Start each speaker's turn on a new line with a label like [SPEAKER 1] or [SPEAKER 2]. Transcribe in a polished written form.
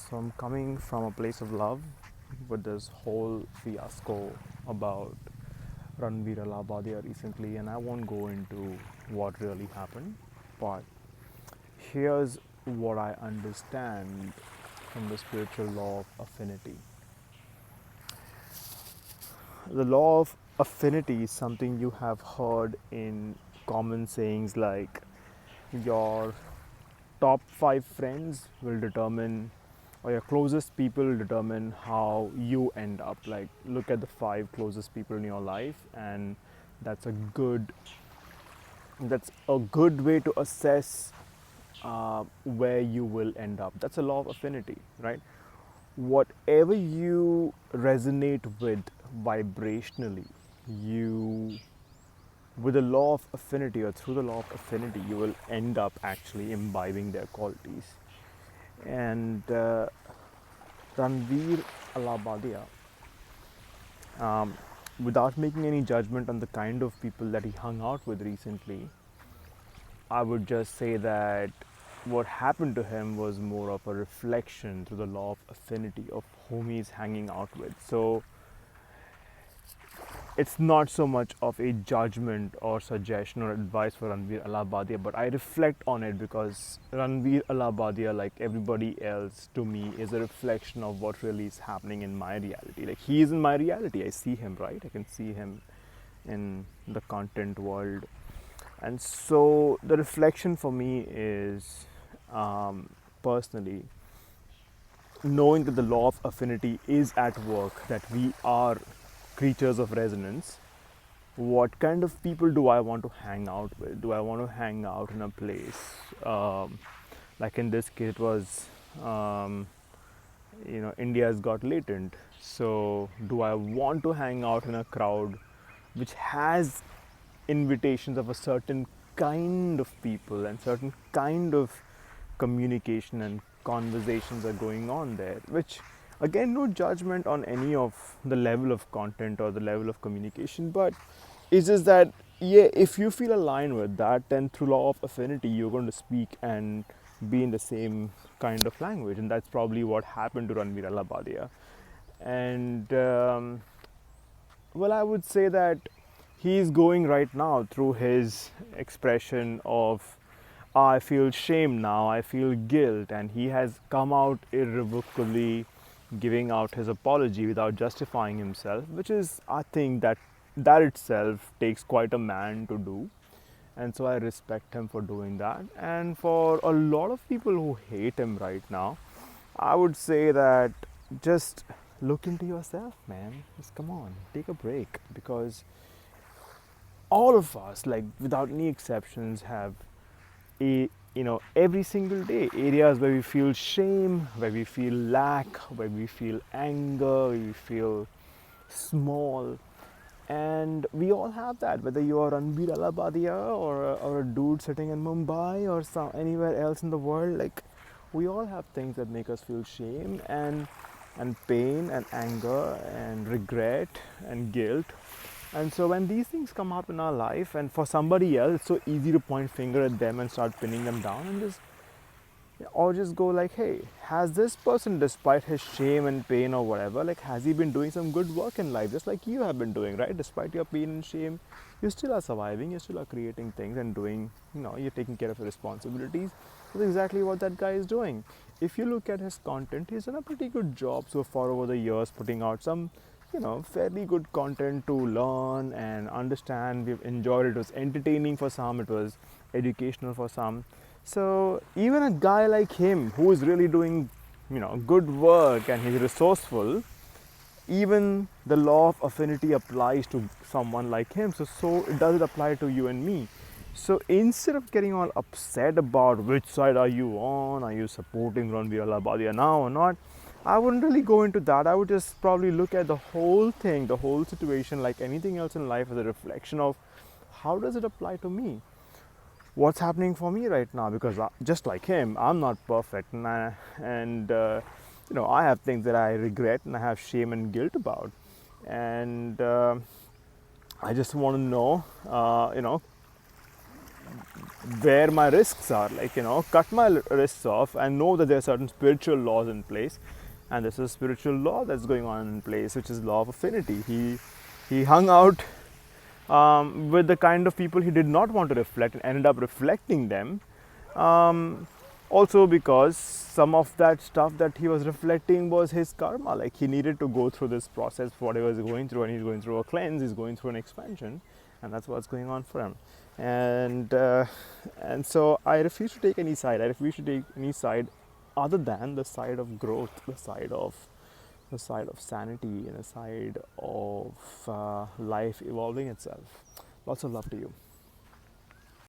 [SPEAKER 1] So I'm coming from a place of love with this whole fiasco about Ranveer Allahbadia recently, and I won't go into what really happened, but here's what I understand from the spiritual law of affinity. The law of affinity is something you have heard in common sayings like your top five friends will determine, or your closest people will determine how you end up. Like, look at the five closest people in your life, and that's a good that's a good way to assess where you will end up. That's a law of affinity, right? Whatever you resonate with vibrationally, you with the law of affinity, or through the law of affinity, you will end up actually imbibing their qualities. And Ranveer Allabadia, um, without making any judgment on the kind of people that he hung out with recently, I would just say that what happened to him was more of a reflection through the law of affinity of whom he's hanging out with. So it's not so much of a judgment or suggestion or advice for Ranveer Allahbadia, but I reflect on it because Ranveer Allahbadia, like everybody else to me, is a reflection of what really is happening in my reality. Like, he is in my reality. I see him, right? I can see him in the content world. And so the reflection for me is, personally, knowing that the law of affinity is at work, that we are creatures of resonance. What kind of people do I want to hang out with? Do I want to hang out in a place, like in this case it was, India's Got Latent. So do I want to hang out in a crowd which has invitations of a certain kind of people and certain kind of communication and conversations are going on there, which, again, no judgment on any of the level of content or the level of communication, but it's just that, yeah, if you feel aligned with that, then through law of affinity you're going to speak and be in the same kind of language, and that's probably what happened to Ranveer Allabadia. And well, I would say that he's going right now through his expression of, I feel shame now, I feel guilt, and he has come out irrevocably giving out his apology without justifying himself, which is, I think, that itself takes quite a man to do. And so I respect him for doing that. And for a lot of people who hate him right now, I would say that just look into yourself, man. Just come on, take a break, because all of us, like without any exceptions, have every single day areas where we feel shame, where we feel lack, where we feel anger, where we feel small. And we all have that, whether you are Ranveer Allabadia or a dude sitting in Mumbai or anywhere else in the world. Like, we all have things that make us feel shame and pain and anger and regret and guilt. And so when these things come up in our life, and for somebody else, it's so easy to point finger at them and start pinning them down, and just go like, hey, has this person, despite his shame and pain or whatever, like, has he been doing some good work in life, just like you have been doing, right? Despite your pain and shame, you still are surviving, you still are creating things and doing, you're taking care of your responsibilities. That's exactly what that guy is doing. If you look at his content, he's done a pretty good job so far over the years, putting out some fairly good content to learn and understand. We've enjoyed it. It was entertaining for some, it was educational for some. So even a guy like him, who is really doing good work and he's resourceful, even the law of affinity applies to someone like him. So it does apply to you and me. So instead of getting all upset about which side are you on, are you supporting Ranveer Allabadia now or not, I wouldn't really go into that. I would just probably look at the whole thing, the whole situation, like anything else in life, as a reflection of how does it apply to me? What's happening for me right now? Because just like him, I'm not perfect, and I have things that I regret and I have shame and guilt about, and I just want to know, where my risks are, like, cut my risks off and know that there are certain spiritual laws in place. And this is a spiritual law that's going on in place, which is law of affinity. He hung out with the kind of people he did not want to reflect and ended up reflecting them. um, Also because some of that stuff that he was reflecting was his karma. Like, he needed to go through this process, whatever he's going through, and he's going through a cleanse, he's going through an expansion, and that's what's going on for him. And so I refuse to take any side. I refuse to take any side other than the side of growth, the side of sanity, and the side of life evolving itself. Lots of love to you.